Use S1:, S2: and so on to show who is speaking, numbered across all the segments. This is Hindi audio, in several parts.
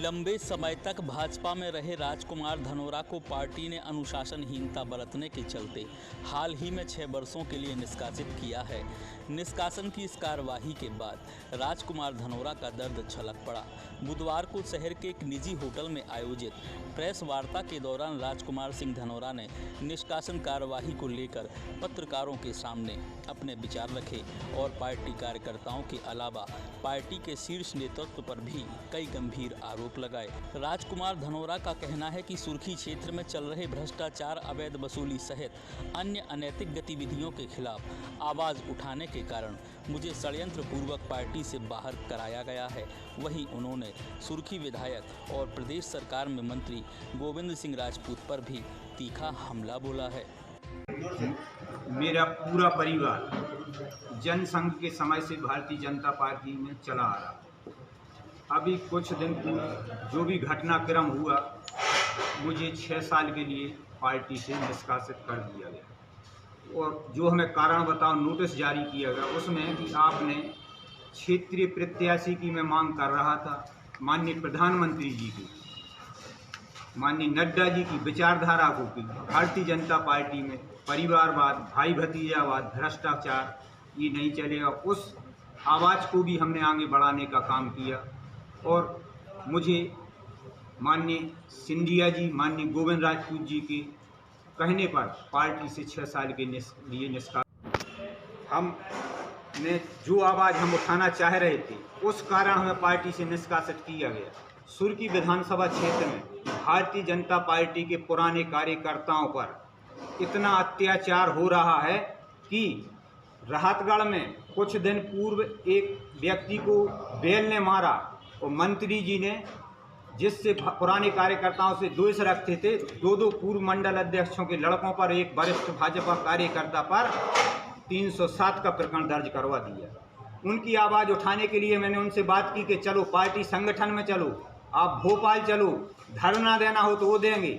S1: लंबे समय तक भाजपा में रहे राजकुमार धनोरा को पार्टी ने अनुशासनहीनता बरतने के चलते हाल ही में 6 वर्षों के लिए निष्कासित किया है। निष्कासन की इस कार्यवाही के बाद राजकुमार धनोरा का दर्द छलक पड़ा। बुधवार को शहर के एक निजी होटल में आयोजित प्रेस वार्ता के दौरान राजकुमार सिंह धनोरा ने निष्कासन कार्यवाही को लेकर पत्रकारों के सामने अपने विचार रखे और पार्टी कार्यकर्ताओं के अलावा पार्टी के शीर्ष नेतृत्व पर भी कई गंभीर आरोप लगाए। राजकुमार धनोरा का कहना है कि सुर्खी क्षेत्र में चल रहे भ्रष्टाचार, अवैध वसूली सहित अन्य अनैतिक गतिविधियों के खिलाफ आवाज उठाने के कारण मुझे षड्यंत्र पूर्वक पार्टी से बाहर कराया गया है। वहीं उन्होंने सुर्खी विधायक और प्रदेश सरकार में मंत्री गोविंद सिंह राजपूत पर भी तीखा हमला बोला है।
S2: मेरा पूरा परिवार जनसंघ के समय से भारतीय जनता पार्टी में चला आ रहा। अभी कुछ दिन पूर्व जो भी घटनाक्रम हुआ, मुझे 6 साल के लिए पार्टी से निष्कासित कर दिया गया और जो हमें कारण बताओ नोटिस जारी किया गया उसमें कि आपने क्षेत्रीय प्रत्याशी की मैं मांग कर रहा था, माननीय प्रधानमंत्री जी की, माननीय नड्डा जी की विचारधारा को की भारतीय जनता पार्टी में परिवारवाद, भाई भतीजावाद, भ्रष्टाचार ये नहीं चलेगा। उस आवाज़ को भी हमने आगे बढ़ाने का काम किया और मुझे माननीय सिंधिया जी, माननीय गोविंद राजपूत जी के कहने पर पार्टी से 6 साल के लिए निष्कासित। हमने जो आवाज़ हम उठाना चाह रहे थे उस कारण हमें पार्टी से निष्कासित किया गया। सुर्खी विधानसभा क्षेत्र में भारतीय जनता पार्टी के पुराने कार्यकर्ताओं पर इतना अत्याचार हो रहा है कि राहतगढ़ में कुछ दिन पूर्व एक व्यक्ति को बेल ने मारा और मंत्री जी ने, जिससे पुराने कार्यकर्ताओं से द्वेष रखते थे, 2 पूर्व मंडल अध्यक्षों के लड़कों पर, एक वरिष्ठ भाजपा कार्यकर्ता पर 307 का प्रकरण दर्ज करवा दिया। उनकी आवाज़ उठाने के लिए मैंने उनसे बात की कि चलो पार्टी संगठन में चलो, आप भोपाल चलो, धरना देना हो तो वो देंगे।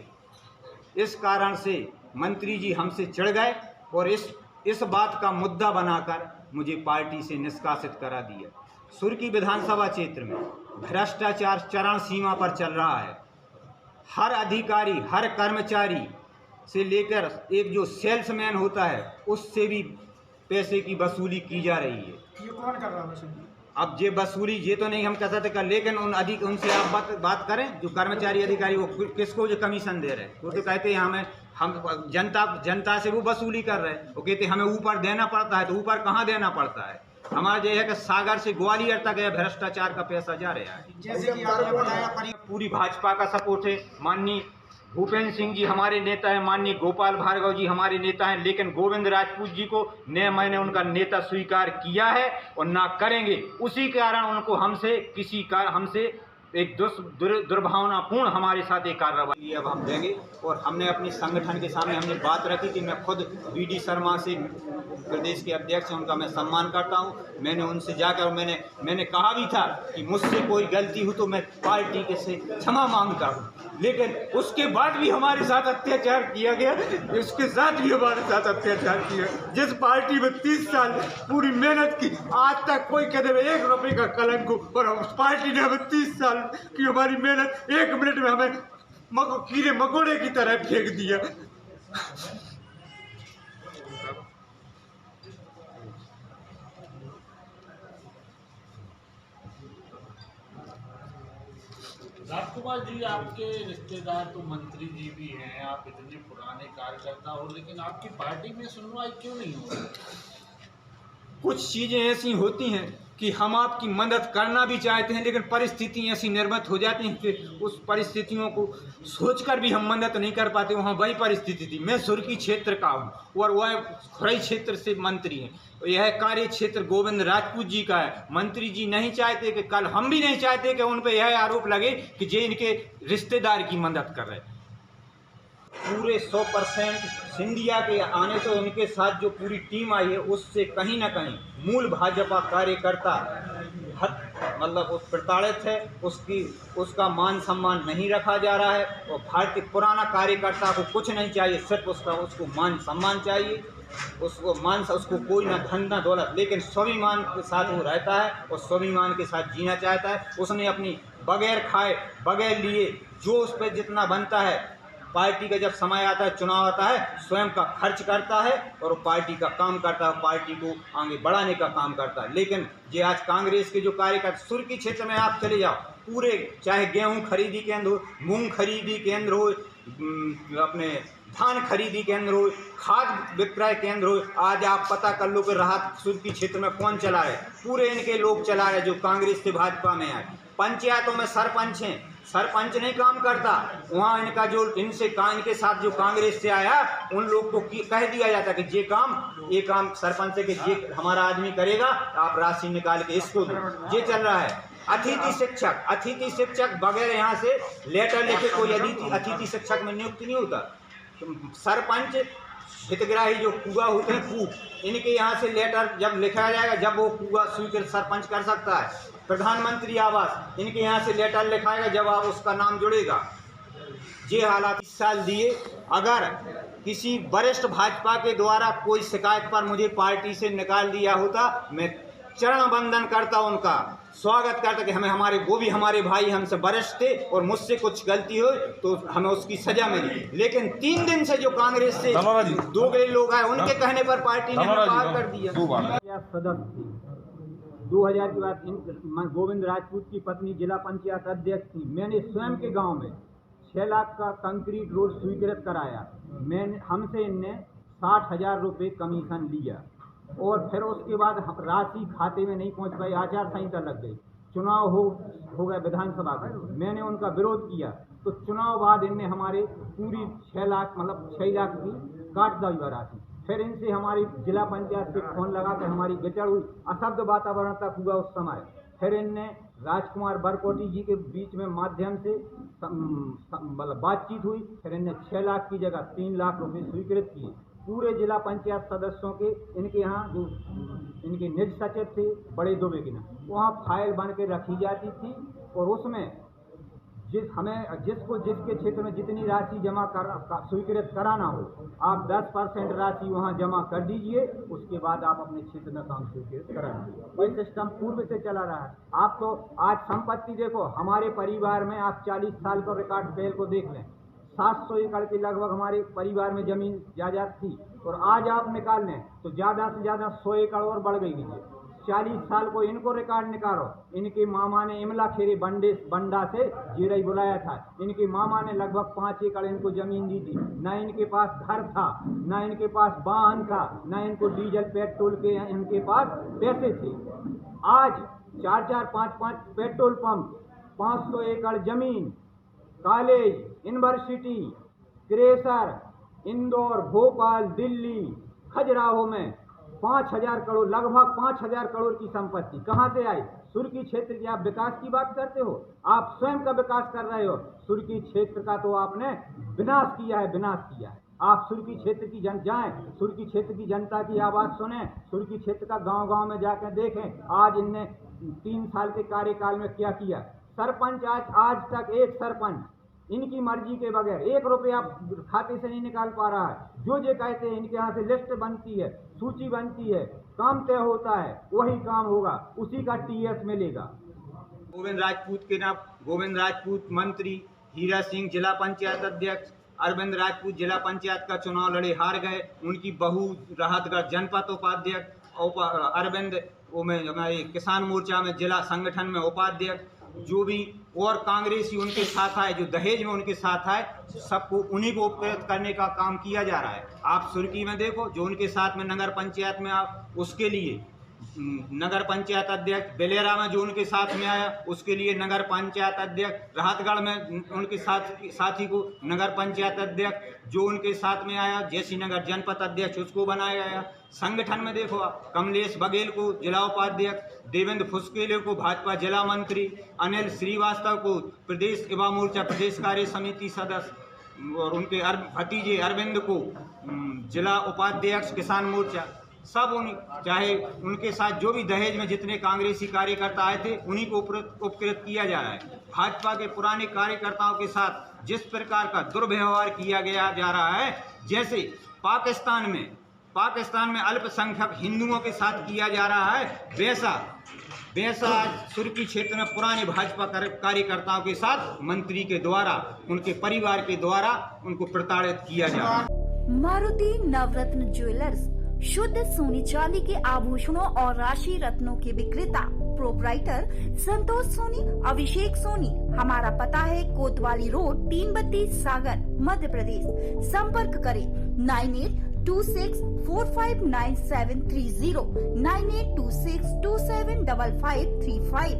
S2: इस कारण से मंत्री जी हमसे चिढ़ गए और इस बात का मुद्दा बनाकर मुझे पार्टी से निष्कासित करा दिया। सुर्खी विधानसभा क्षेत्र में भ्रष्टाचार चरम सीमा पर चल रहा है। हर अधिकारी, हर कर्मचारी से लेकर एक जो सेल्समैन होता है उससे भी पैसे की वसूली की जा रही है।
S3: ये कौन कर रहा है वसूली? अब
S2: ये वसूली ये तो नहीं हम कह सकते, लेकिन उनसे आप बात करें जो कर्मचारी अधिकारी, वो किसको जो कमीशन दे रहे हैं, वो तो कहते हैं हम जनता से वो वसूली कर रहे हैं। वो कहते हैं हमें ऊपर देना पड़ता है, तो ऊपर कहाँ देना पड़ता है? हमारा जो है कि सागर से ग्वालियर तक है भ्रष्टाचार का पैसा जा रहा है।
S3: जैसे कि आपने बताया
S2: पूरी भाजपा का सपोर्ट है। माननीय भूपेंद्र सिंह जी हमारे नेता हैं, माननीय गोपाल भार्गव जी हमारे नेता हैं, लेकिन गोविंद राजपूत जी को न मैंने उनका नेता स्वीकार किया है और ना करेंगे। उसी कारण उनको हमसे एक दुर्भावनापूर्ण हमारे साथ एक कार्रवाई अब हम देंगे। और हमने अपनी संगठन के सामने हमने बात रखी थी। मैं खुद वीडी शर्मा से, प्रदेश के अध्यक्ष हैं, उनका मैं सम्मान करता हूं। मैंने उनसे जाकर मैंने कहा भी था कि मुझसे कोई गलती हो तो मैं पार्टी के से क्षमा मांगता हूं, लेकिन उसके बाद भी हमारे साथ अत्याचार किया गया। उसके साथ भी हमारे साथ अत्याचार किया। जिस पार्टी में 30 साल पूरी मेहनत की, आज तक कोई कदम 1 रुपये का कलंक हो, और उस पार्टी ने हमें 30 साल की हमारी मेहनत 1 मिनट में हमें कीड़े मकोड़े की तरह फेंक दिया।
S4: राजकुमार जी, आपके रिश्तेदार तो मंत्री जी भी हैं, आप इतने पुराने कार्यकर्ता हो, लेकिन आपकी पार्टी में सुनवाई क्यों नहीं हो रही?
S2: कुछ चीज़ें ऐसी होती हैं कि हम आपकी मदद करना भी चाहते हैं, लेकिन परिस्थिति ऐसी निर्मित हो जाती हैं कि उस परिस्थितियों को सोचकर भी हम मदद नहीं कर पाते। वहाँ वही परिस्थिति थी। मैं सुर्खी क्षेत्र का हूँ और वह खुरई क्षेत्र से मंत्री हैं। यह कार्य क्षेत्र गोविंद राजपूत जी का है। मंत्री जी नहीं चाहते कि कल हम भी नहीं चाहते कि उन पर यह आरोप लगे कि जे इनके रिश्तेदार की मदद कर रहे। पूरे 100% सिंधिया के आने से उनके साथ जो पूरी टीम आई है उससे कहीं ना कहीं मूल भाजपा कार्यकर्ता मतलब उस प्रताड़ित है। उसका मान सम्मान नहीं रखा जा रहा है और भारतीय पुराना कार्यकर्ता को कुछ नहीं चाहिए, सिर्फ उसको मान सम्मान चाहिए। उसको कोई ना धन ना दौलत, लेकिन स्वाभिमान के साथ वो रहता है और स्वाभिमान के साथ जीना चाहता है। उसने अपनी बगैर खाए बगैर लिए जो उस पर जितना बनता है, पार्टी का जब समय आता है, चुनाव आता है, स्वयं का खर्च करता है और पार्टी का काम करता है, पार्टी को आगे बढ़ाने का काम करता है। लेकिन ये आज कांग्रेस के जो कार्यकर्ता, सुर्खी क्षेत्र में आप चले जाओ, पूरे चाहे गेहूं खरीदी केंद्र हो, मूंग खरीदी केंद्र हो, अपने धान खरीदी केंद्र हो, खाद विक्रय केंद्र हो, आज आप पता कर लो कि राहत सुर्खी क्षेत्र में कौन चला रहे, पूरे इनके लोग चला रहे जो कांग्रेस से भाजपा में आए। पंचायतों में सरपंच हैं, सरपंच नहीं काम करता, वहाँ इनका जो इनके साथ जो कांग्रेस से आया उन लोग को कह दिया जाता कि ये काम सरपंच के ये हमारा आदमी करेगा, आप राशि निकाल के इसको दो। ये चल रहा है। अतिथि शिक्षक बगैर यहाँ से लेटर लिखे कोई अतिथि शिक्षक में नियुक्त नहीं होता। सरपंच हितग्राही जो कुआ होते हैं, इनके यहाँ से लेटर जब लिखा जाएगा, जब वो कुआ स्वीकृत सरपंच कर सकता है। प्रधानमंत्री आवास इनके यहाँ से लेटर लिखाएगा जब आप उसका नाम जुड़ेगा। ये हालात इस साल दिए। अगर किसी वरिष्ठ भाजपा के द्वारा कोई शिकायत पर मुझे पार्टी से निकाल दिया होता, मैं चरण वंदन करता, उनका स्वागत करता कि वो भी हमारे भाई, हमसे वरिष्ठ थे और मुझसे कुछ गलती हो तो हमें उसकी सजा मिली। लेकिन 3 दिन से जो कांग्रेस से दोगले लोग आए, उनके कहने पर पार्टी ने बाहर कर दिया। सदस्य 2000 के बाद गोविंद राजपूत की पत्नी जिला पंचायत अध्यक्ष थी। मैंने स्वयं के गांव में 6 लाख का कंक्रीट रोड स्वीकृत कराया। हमसे इनने 60,000 रुपये कमीशन लिया और फिर उसके बाद राशि खाते में नहीं पहुंच पाई, आचार संहिता लग गई, चुनाव हो गया विधानसभा का, मैंने उनका विरोध किया तो चुनाव बाद इनने हमारे पूरी 6 लाख की काट दी राशि। फिर इनसे हमारी जिला पंचायत से फोन लगा कर हमारी गचड़ हुई, अशब्द वातावरण तक हुआ उस समय। फिर इनने राजकुमार बरकोटी जी के बीच में माध्यम से बातचीत हुई, फिर इनने 6 लाख की जगह 3 लाख रुपए स्वीकृत किए। पूरे जिला पंचायत सदस्यों के इनके यहाँ जो इनके निज सचिव थे बड़े दुबे के नाम, वहाँ फाइल बन के रखी जाती थी और उसमें जिसके क्षेत्र में जितनी राशि जमा स्वीकृत कराना हो, आप 10% राशि वहाँ जमा कर दीजिए, उसके बाद आप अपने क्षेत्र में काम स्वीकृत कराइए। ये सिस्टम पूर्व से चला रहा है। आप तो आज संपत्ति देखो, हमारे परिवार में आप 40 साल का रिकॉर्ड पहल को देख लें, 700 एकड़ के लगभग हमारे परिवार में जमीन जायदाद थी और आज आप निकाल लें तो ज़्यादा से ज़्यादा 100 एकड़ और बढ़ गई है। 40 साल को इनको रिकॉर्ड निकालो। इनके मामा ने इमला खेरे बंडा से जीरई बुलाया था, इनके मामा ने लगभग 5 एकड़ इनको जमीन दी थी। न इनके पास घर था, न इनके पास वाहन था, न इनको डीजल पेट्रोल के इनके पास पैसे थे। आज 4-4, 5-5 पेट्रोल पंप, 500 एकड़ जमीन, college, university, crusher, Indore, Bhopal, Delhi, Khajuraho में 5,000 करोड़, लगभग 5,000 करोड़ की संपत्ति कहाँ से आई? सुर्खी क्षेत्र की आप विकास की बात करते हो, आप स्वयं का विकास कर रहे हो, सुर्खी क्षेत्र का तो आपने विनाश किया है। आप सुर्खी क्षेत्र की जाएं, सुर्खी क्षेत्र की जनता की आवाज़ सुने, सुर्खी क्षेत्र का गांव-गांव में जाकर देखें आज इनने 3 साल के कार्यकाल में क्या किया। सरपंच आज तक एक सरपंच इनकी मर्जी के बगैर 1 रुपया खाते से नहीं निकाल पा रहा है। जो कहते हैं इनके यहाँ से लिस्ट बनती है, सूची बनती है, काम तय होता है, वही काम होगा, उसी का TS मिलेगा। गोविंद राजपूत मंत्री, हीरा सिंह जिला पंचायत अध्यक्ष, अरविंद राजपूत जिला पंचायत का चुनाव लड़े हार गए। उनकी बहू राहतगढ़ जनपद उपाध्यक्ष, अरविंद हमारे किसान मोर्चा में जिला संगठन में उपाध्यक्ष, जो भी और कांग्रेसी उनके साथ आए, जो दहेज में उनके साथ आए, सबको उन्हीं को उपकृत करने का काम किया जा रहा है। आप सुर्खी में देखो, जो उनके साथ में नगर पंचायत में आप, उसके लिए नगर पंचायत अध्यक्ष, बेलेरा में जो उनके साथ में आया उसके लिए नगर पंचायत अध्यक्ष, राहतगढ़ में उनके साथी को नगर पंचायत अध्यक्ष, जो उनके साथ में आया जैसी नगर जनपद अध्यक्ष उसको बनाया गया। संगठन में देखो आप, कमलेश बघेल को जिला उपाध्यक्ष, देवेंद्र फुसकेले को भाजपा जिला मंत्री, अनिल श्रीवास्तव को प्रदेश युवा मोर्चा प्रदेश कार्य समिति सदस्य और उनके भतीजे अरविंद को जिला उपाध्यक्ष किसान मोर्चा, सब चाहे उनके साथ जो भी दहेज में जितने कांग्रेसी कार्यकर्ता आए थे उन्हीं को उपकृत किया जा रहा है। भाजपा के पुराने कार्यकर्ताओं के साथ जिस प्रकार का दुर्व्यवहार किया जा रहा है, जैसे पाकिस्तान में अल्पसंख्यक हिंदुओं के साथ किया जा रहा है, वैसा वैसा सुर्खी क्षेत्र में पुराने भाजपा कार्यकर्ताओं के साथ मंत्री के द्वारा, उनके परिवार के द्वारा उनको प्रताड़ित किया जा रहा है।
S5: मारुति नवरत्न ज्वेलर्स शुद्ध सोने चांदी के आभूषणों और राशि रत्नों के विक्रेता प्रोपराइटर संतोष सोनी, अभिषेक सोनी। हमारा पता है कोतवाली रोड, 332 सागर, मध्य प्रदेश। संपर्क करें 9826459730, 9826275535।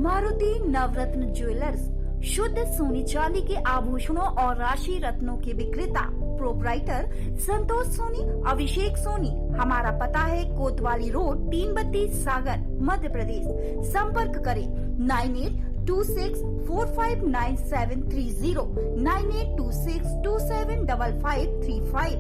S5: मारुति नवरत्न ज्वेलर्स शुद्ध सोने चांदी के आभूषणों और राशि रत्नों के विक्रेता प्रोपराइटर संतोष सोनी, अभिषेक सोनी। हमारा पता है कोतवाली रोड, 332 सागर, मध्य प्रदेश। संपर्क करें 9826459730, 9826275535।